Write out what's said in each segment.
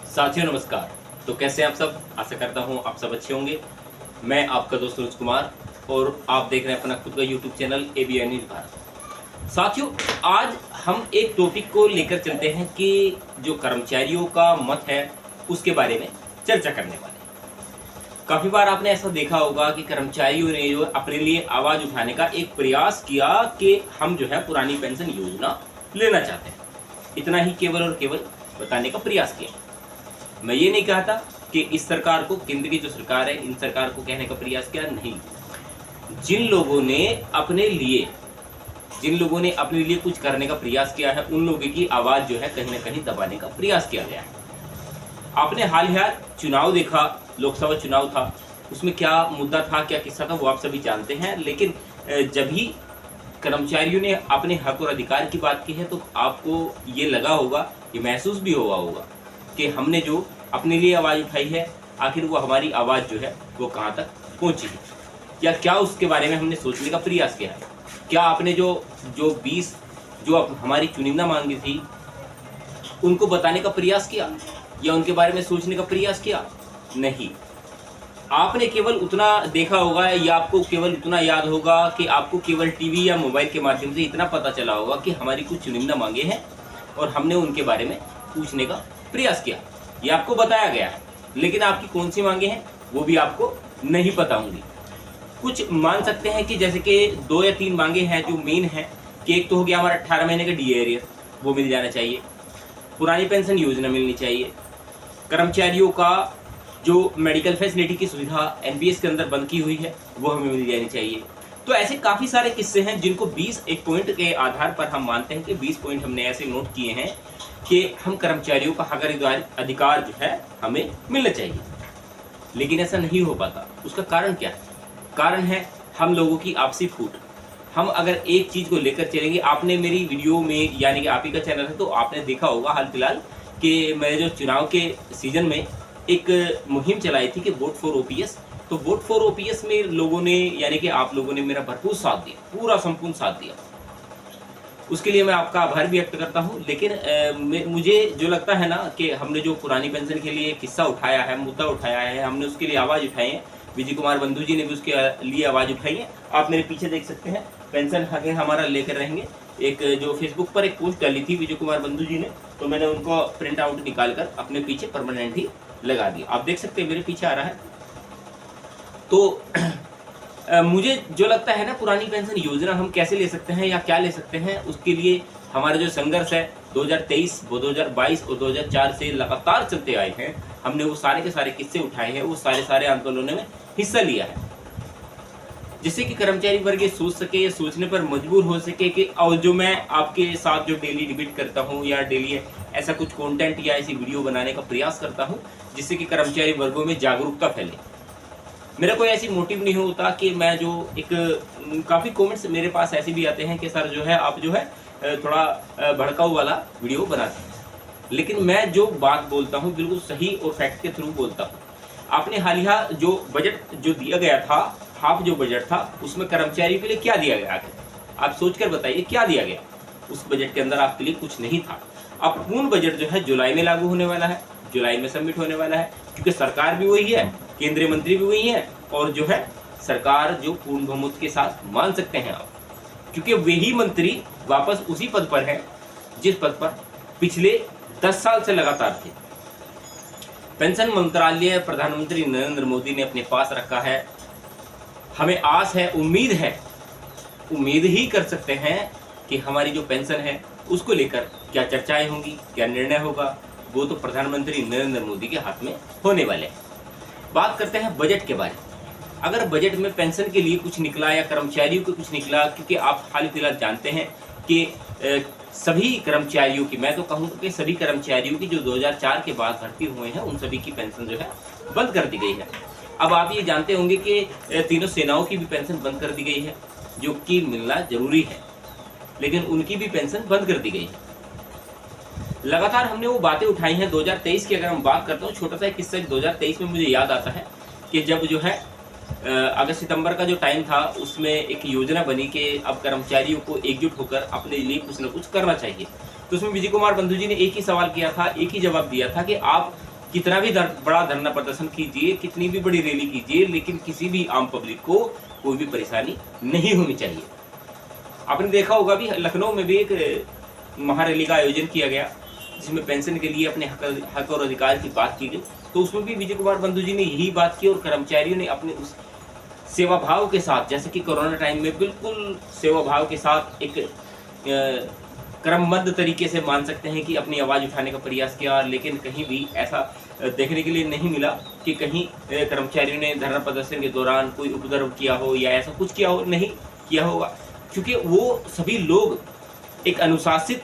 साथियों नमस्कार। तो कैसे हैं आप सब? आशा करता हूं आप सब अच्छे होंगे। मैं आपका दोस्त सूरज कुमार और आप देख रहे हैं अपना खुद का YouTube channel ABN news Bharat. साथियों, आज हम एक टॉपिक को लेकर चलते हैं कि जो कर्मचारियों का मत है उसके बारे में चर्चा करने वाले हैं। काफ़ी बार आपने ऐसा देखा होगा कि कर्मचारियों ने जो अपने लिए आवाज़ उठाने का एक प्रयास किया कि हम जो है पुरानी पेंशन योजना लेना चाहते हैं। इतना ही केवल और केवल बताने का प्रयास किया। मैं ये नहीं कहता कि इस सरकार को, केंद्र की जो सरकार है, इन सरकार को कहने का प्रयास किया नहीं। जिन लोगों ने अपने लिए कुछ करने का प्रयास किया है, उन लोगों की आवाज़ जो है कहीं ना कहीं दबाने का प्रयास किया गया है। आपने हाल चुनाव देखा, लोकसभा चुनाव था, उसमें क्या मुद्दा था, क्या किस्सा था, वो आप सभी जानते हैं। लेकिन जब ही कर्मचारियों ने अपने हक और अधिकार की बात की है तो आपको ये लगा होगा, ये महसूस भी हुआ होगा कि हमने जो अपने लिए आवाज़ उठाई है, आखिर वो हमारी आवाज़ जो है वो कहाँ तक पहुँची है, या क्या उसके बारे में हमने सोचने का प्रयास किया है। क्या आपने जो 20 जो हमारी चुनिंदा मांगी थी उनको बताने का प्रयास किया या उनके बारे में सोचने का प्रयास किया? नहीं। आपने केवल उतना देखा होगा या आपको केवल उतना याद होगा कि आपको केवल टीवी या मोबाइल के माध्यम से इतना पता चला होगा कि हमारी कुछ चुनिंदा मांगे हैं और हमने उनके बारे में पूछने का प्रयास किया, ये आपको बताया गया है। लेकिन आपकी कौन सी मांगे हैं वो भी आपको नहीं पता होंगी। कुछ मान सकते हैं कि जैसे कि 2 या 3 मांगे हैं जो मेन हैं कि एक तो हो गया हमारा 18 महीने का DA एरियर, वो मिल जाना चाहिए। पुरानी पेंशन योजना मिलनी चाहिए। कर्मचारियों का जो मेडिकल फैसिलिटी की सुविधा NPS के अंदर बंद की हुई है वो हमें मिल जानी चाहिए। तो ऐसे काफ़ी सारे किस्से हैं जिनको 20 एक पॉइंट के आधार पर हम मानते हैं कि 20 पॉइंट हमने ऐसे नोट किए हैं कि हम कर्मचारियों का हक अधिकार जो है हमें मिलना चाहिए। लेकिन ऐसा नहीं हो पाता। उसका कारण क्या है? कारण है हम लोगों की आपसी फूट। हम अगर एक चीज़ को लेकर चलेंगे, आपने मेरी वीडियो में, यानी कि आप ही का चैनल है तो आपने देखा होगा हाल फिलहाल कि मैं जो चुनाव के सीजन में एक मुहिम चलाई थी कि वोट फॉर OPS। तो वोट फॉर OPS में लोगों ने, यानी कि आप लोगों ने मेरा भरपूर साथ दिया, पूरा संपूर्ण साथ दिया। उसके लिए मैं आपका आभार भी व्यक्त करता हूं। लेकिन मुझे जो लगता है ना कि हमने जो पुरानी पेंशन के लिए किस्सा उठाया है, मुद्दा उठाया है, हमने उसके लिए आवाज़ उठाई है। विजय कुमार बंधु जी ने भी उसके लिए आवाज़ उठाई है। आप मेरे पीछे देख सकते हैं, पेंशन हक है हमारा लेकर रहेंगे। एक जो फेसबुक पर एक पोस्ट डाली थी विजय कुमार बंधु जी ने, तो मैंने उनको प्रिंट आउट निकाल कर अपने पीछे परमानेंट ही लगा दिया। आप देख सकते हैं मेरे पीछे आ रहा है। तो मुझे जो लगता है ना, पुरानी पेंशन योजना हम कैसे ले सकते हैं या क्या ले सकते हैं, उसके लिए हमारा जो संघर्ष है 2023, 2022 और 2004 से लगातार चलते आए हैं। हमने वो सारे के सारे किस्से उठाए हैं, वो सारे आंदोलनों में हिस्सा लिया है, जिससे कि कर्मचारी वर्ग ये सोच सके, ये सोचने पर मजबूर हो सके कि और जो मैं आपके साथ जो डेली डिबेट करता हूँ या डेली ऐसा कुछ कंटेंट या ऐसी वीडियो बनाने का प्रयास करता हूँ जिससे कि कर्मचारी वर्गों में जागरूकता फैले। मेरा कोई ऐसी मोटिव नहीं होता कि मैं जो एक काफ़ी कमेंट्स मेरे पास ऐसे भी आते हैं कि सर जो है आप जो है थोड़ा भड़काऊ वाला वीडियो बनाते हैं। लेकिन मैं जो बात बोलता हूँ बिल्कुल सही और फैक्ट के थ्रू बोलता हूँ। आपने हालिया जो बजट जो दिया गया था, हाफ जो बजट था, उसमें कर्मचारियों के लिए क्या दिया गया? आप सोचकर बताइए क्या दिया गया? उस बजट के अंदर आपके लिए कुछ नहीं था। अब पूर्ण बजट जो है जुलाई में लागू होने वाला है, जुलाई में सबमिट होने वाला है, क्योंकि सरकार भी वही है, केंद्रीय मंत्री भी वही है और जो है सरकार जो पूर्ण बहुमत के साथ मान सकते हैं आप, क्योंकि वही मंत्री वापस उसी पद पर है जिस पद पर पिछले 10 साल से लगातार थे। पेंशन मंत्रालय प्रधानमंत्री नरेंद्र मोदी ने अपने पास रखा है। हमें आस है, उम्मीद ही कर सकते हैं कि हमारी जो पेंशन है उसको लेकर क्या चर्चाएं होंगी, क्या निर्णय होगा, वो तो प्रधानमंत्री नरेंद्र मोदी के हाथ में होने वाले हैं। बात करते हैं बजट के बारे में। अगर बजट में पेंशन के लिए कुछ निकला या कर्मचारियों को कुछ निकला, क्योंकि आप हाल फिलहाल जानते हैं कि सभी कर्मचारियों की, मैं तो कहूँगा कि सभी कर्मचारियों की जो 2004 के बाद भर्ती हुए हैं उन सभी की पेंशन जो है बंद कर दी गई है। अब आप ये जानते होंगे कि तीनों सेनाओं की भी पेंशन बंद कर दी गई है, जो कि मिलना जरूरी है, लेकिन उनकी भी पेंशन बंद कर दी गई है। लगातार हमने वो बातें उठाई हैं। 2023 की अगर हम बात करता हूँ, छोटा सा एक किस्सा 2023 में मुझे याद आता है कि जब जो है अगस्त सितंबर का जो टाइम था, उसमें एक योजना बनी कि अब कर्मचारियों को एकजुट होकर अपने लिए कुछ न कुछ करना चाहिए। तो उसमें विजय कुमार बंधु जी ने एक ही सवाल किया था, एक ही जवाब दिया था कि आप कितना भी बड़ा धरना प्रदर्शन कीजिए, कितनी भी बड़ी रैली कीजिए, लेकिन किसी भी आम पब्लिक को कोई भी परेशानी नहीं होनी चाहिए। आपने देखा होगा भी लखनऊ में भी एक महारैली का आयोजन किया गया, जिसमें पेंशन के लिए अपने हक और अधिकार की बात की गई। तो उसमें भी विजय कुमार बंधु जी ने यही बात की और कर्मचारियों ने अपने उस सेवा भाव के साथ, जैसे कि कोरोना टाइम में बिल्कुल सेवा भाव के साथ एक क्रमबद्ध तरीके से मान सकते हैं कि अपनी आवाज़ उठाने का प्रयास किया, लेकिन कहीं भी ऐसा देखने के लिए नहीं मिला कि कहीं कर्मचारियों ने धरना प्रदर्शन के दौरान कोई उपद्रव किया हो या ऐसा कुछ किया हो, नहीं किया होगा, क्योंकि वो सभी लोग एक अनुशासित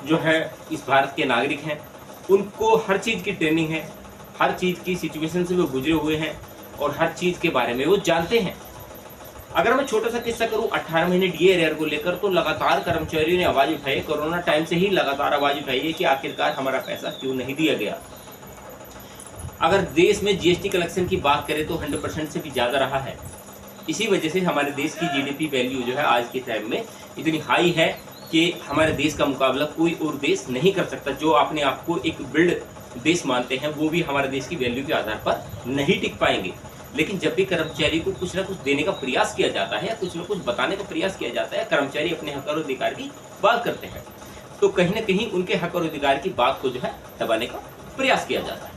जो है इस भारत के नागरिक हैं। उनको हर चीज़ की ट्रेनिंग है, हर चीज़ की सिचुएशन से वो गुजरे हुए हैं और हर चीज़ के बारे में वो जानते हैं। अगर मैं छोटा सा किस्सा करूं 18 महीने डीए एरियर को लेकर, तो लगातार कर्मचारियों ने आवाज़ उठाई, कोरोना टाइम से ही लगातार आवाज़ उठाई है कि आखिरकार हमारा पैसा क्यों नहीं दिया गया। अगर देश में जीएसटी कलेक्शन की बात करें तो 100% से भी ज़्यादा रहा है। इसी वजह से हमारे देश की जीडीपी वैल्यू जो है आज के टाइम में इतनी हाई है कि हमारे देश का मुकाबला कोई और देश नहीं कर सकता। जो अपने आप को एक बिल्ड देश मानते हैं वो भी हमारे देश की वैल्यू के आधार पर नहीं टिक पाएंगे। लेकिन जब भी कर्मचारी को कुछ ना कुछ देने का प्रयास किया जाता है या कुछ ना कुछ बताने का प्रयास किया जाता है, कर्मचारी अपने हक और अधिकार की बात करते हैं, तो कहीं ना कहीं उनके हक और अधिकार की बात को जो है दबाने का प्रयास किया जाता है।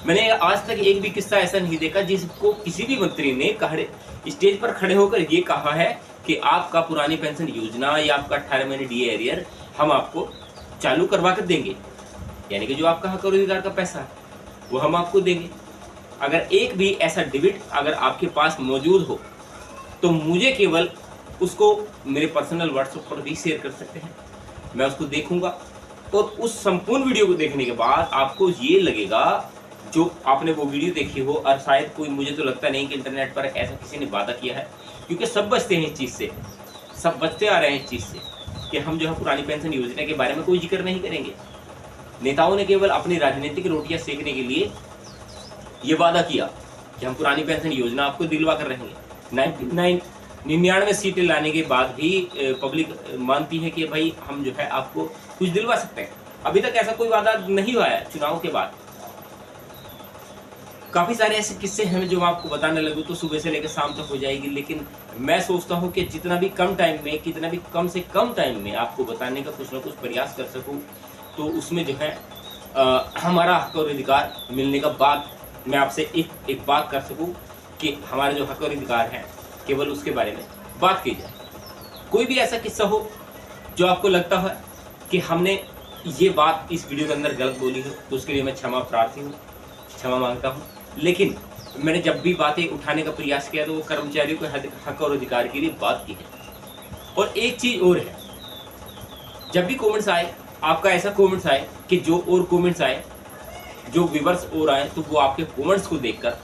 मैंने आज तक एक भी किस्सा ऐसा नहीं देखा जिसको किसी भी मंत्री ने स्टेज पर खड़े होकर ये कहा है कि आपका पुरानी पेंशन योजना या आपका 18 महीने डीए एरियर हम आपको चालू करवा कर देंगे, यानी कि जो आपका हक और अधिकार का पैसा है वो हम आपको देंगे। अगर एक भी ऐसा डेबिट अगर आपके पास मौजूद हो तो मुझे केवल उसको मेरे पर्सनल व्हाट्सएप पर भी शेयर कर सकते हैं, मैं उसको देखूंगा और उस संपूर्ण वीडियो को देखने के बाद आपको ये लगेगा जो आपने वो वीडियो देखी हो, और शायद कोई, मुझे तो लगता नहीं कि इंटरनेट पर ऐसा किसी ने वादा किया है, क्योंकि सब बचते हैं इस चीज़ से, सब बचते आ रहे हैं इस चीज़ से कि हम जो है पुरानी पेंशन योजना के बारे में कोई जिक्र नहीं करेंगे। नेताओं ने केवल अपनी राजनीतिक रोटियां सेकने के लिए ये वादा किया कि हम पुरानी पेंशन योजना आपको दिलवा कर रहेंगे। 99 सीटें लाने के बाद भी पब्लिक मानती है कि भाई हम जो है आपको कुछ दिलवा सकते हैं। अभी तक ऐसा कोई वादा नहीं हुआ है चुनाव के बाद। काफ़ी सारे ऐसे किस्से हैं जो मैं आपको बताने लगूँ तो सुबह से लेकर शाम तक हो जाएगी, लेकिन मैं सोचता हूँ कि जितना भी कम टाइम में, कितना भी कम से कम टाइम में आपको बताने का कुछ ना कुछ प्रयास कर सकूँ, तो उसमें जो है हमारा हक और अधिकार मिलने का बाद मैं आपसे एक बात कर सकूं कि हमारे जो हक और अधिकार हैं केवल उसके बारे में बात की जाए। कोई भी ऐसा किस्सा हो जो आपको लगता है कि हमने ये बात इस वीडियो के अंदर गलत बोली हो तो उसके लिए मैं क्षमा प्रार्थी हूँ, क्षमा मांगता हूँ। लेकिन मैंने जब भी बातें उठाने का प्रयास किया तो वो कर्मचारियों के हक और अधिकार के लिए बात की है। और एक चीज़ और है, जब भी कॉमेंट्स आए, आपका ऐसा कॉमेंट्स आए कि जो और कॉमेंट्स आए, जो व्यूअर्स और आए, तो वो आपके कमेंट्स को देखकर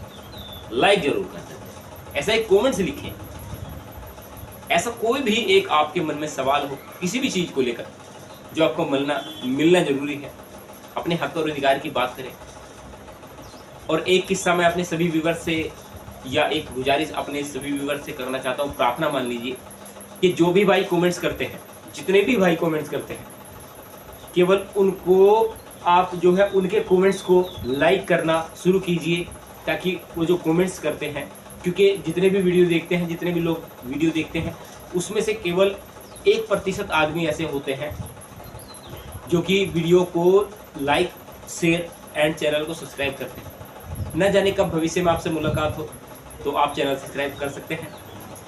लाइक जरूर कर दें। ऐसा एक कमेंट्स लिखें। ऐसा कोई भी एक आपके मन में सवाल हो किसी भी चीज़ को लेकर जो आपको मिलना जरूरी है, अपने हक और अधिकार की बात करें। और एक किस्सा मैं अपने सभी व्यूअर्स से, या एक गुजारिश अपने सभी व्यूअर्स से करना चाहता हूँ, प्रार्थना मान लीजिए कि जो भी भाई कमेंट्स करते हैं, जितने भी भाई कमेंट्स करते हैं, केवल उनको आप जो है उनके कमेंट्स को लाइक करना शुरू कीजिए, ताकि वो जो कमेंट्स करते हैं, क्योंकि जितने भी वीडियो देखते हैं, जितने भी लोग वीडियो देखते हैं, उसमें से केवल 1% आदमी ऐसे होते हैं जो कि वीडियो को लाइक, शेयर एंड चैनल को सब्सक्राइब करते हैं। न जाने कब भविष्य में आपसे मुलाकात हो तो आप चैनल सब्सक्राइब कर सकते हैं,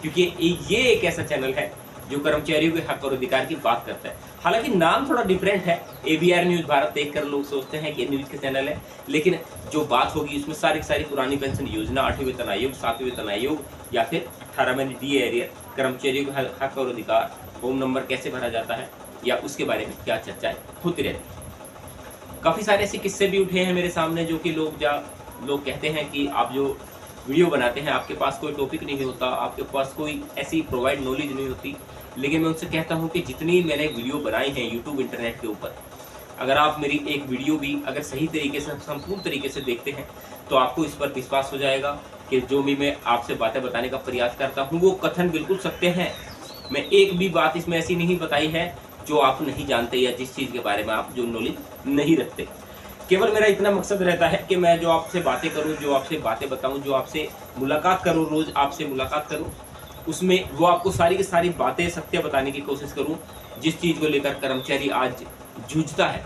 क्योंकि ये एक ऐसा चैनल है जो कर्मचारियों के हक और अधिकार की बात करता है। हालांकि नाम थोड़ा डिफरेंट है, ABR न्यूज़ भारत देखकर लोग सोचते हैं कि न्यूज़ का चैनल है, लेकिन जो बात होगी उसमें सारी पुरानी पेंशन योजना, 8वें वेतन आयोग, 7वें वेतन आयोग, या फिर 18 महीने डीए एरियर, कर्मचारियों के हक और अधिकार, होम नंबर कैसे भरा जाता है, या उसके बारे में क्या चर्चाएं होती रहती है। काफ़ी सारे ऐसे किस्से भी उठे हैं मेरे सामने जो कि लोग कहते हैं कि आप जो वीडियो बनाते हैं आपके पास कोई टॉपिक नहीं होता, आपके पास कोई ऐसी प्रोवाइड नॉलेज नहीं होती। लेकिन मैं उनसे कहता हूं कि जितनी मैंने वीडियो बनाई हैं यूट्यूब इंटरनेट के ऊपर, अगर आप मेरी एक वीडियो भी अगर सही तरीके से, संपूर्ण तरीके से देखते हैं, तो आपको इस पर विश्वास हो जाएगा कि जो भी मैं आपसे बातें बताने का प्रयास करता हूँ वो कथन बिल्कुल सत्य हैं। मैं एक भी बात इसमें ऐसी नहीं बताई है जो आप नहीं जानते या जिस चीज़ के बारे में आप जो नॉलेज नहीं रखते। केवल मेरा इतना मकसद रहता है कि मैं जो आपसे बातें करूं, जो आपसे बातें बताऊं, जो आपसे मुलाकात करूं, रोज़ आपसे मुलाकात करूं, उसमें वो आपको सारी की सारी बातें सत्य बताने की कोशिश करूं। जिस चीज़ को लेकर कर्मचारी आज जूझता है,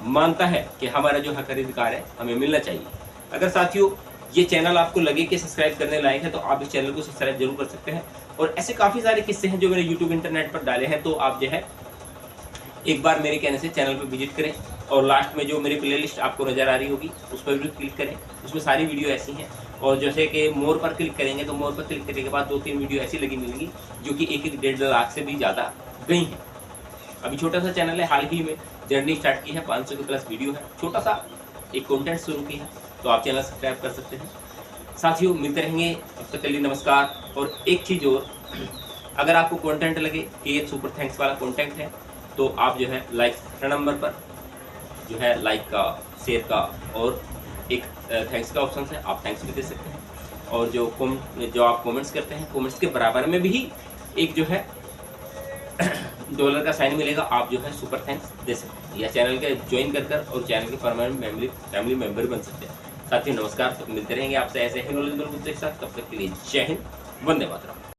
मानता है कि हमारा जो हक अधिकार है हमें मिलना चाहिए। अगर साथियों ये चैनल आपको लगे कि सब्सक्राइब करने लायक है तो आप इस चैनल को सब्सक्राइब जरूर कर सकते हैं। और ऐसे काफ़ी सारे किस्से हैं जो मैंने यूट्यूब इंटरनेट पर डाले हैं, तो आप जो है एक बार मेरे कहने से चैनल पर विजिट करें और लास्ट में जो मेरी प्लेलिस्ट आपको नज़र आ रही होगी उस पर भी क्लिक करें। उसमें सारी वीडियो ऐसी हैं। और जैसे कि मोर पर क्लिक करेंगे तो मोर पर क्लिक करने के बाद 2-3 वीडियो ऐसी लगी मिलेंगी जो कि 1-1.5 लाख से भी ज़्यादा गई हैं। अभी छोटा सा चैनल है, हाल ही में जर्नी स्टार्ट की है, 500 के प्लस वीडियो है, छोटा सा एक कंटेंट शुरू किया है, तो आप चैनल सब्सक्राइब कर सकते हैं। साथियों मिलते रहेंगे, तब तक के लिए नमस्कार। और एक चीज़ और, अगर आपको कंटेंट लगे कि ये सुपर थैंक्स वाला कंटेंट है तो आप जो है लाइक नंबर पर जो है लाइक का, शेयर का और एक थैंक्स का ऑप्शन है, आप थैंक्स भी दे सकते हैं। और जो आप कमेंट्स करते हैं, कमेंट्स के बराबर में भी एक जो है डॉलर का साइन मिलेगा, आप जो है सुपर थैंक्स दे सकते हैं या चैनल के ज्वाइन कर और चैनल के परमानेंट फैमिली मेंबर बन सकते हैं। साथियों नमस्कार, तो मिलते रहेंगे आपसे ऐसे ही नॉलेजेबल मुद्दे के साथ। तब तक के लिए जय हिंद, वंदे मातरम।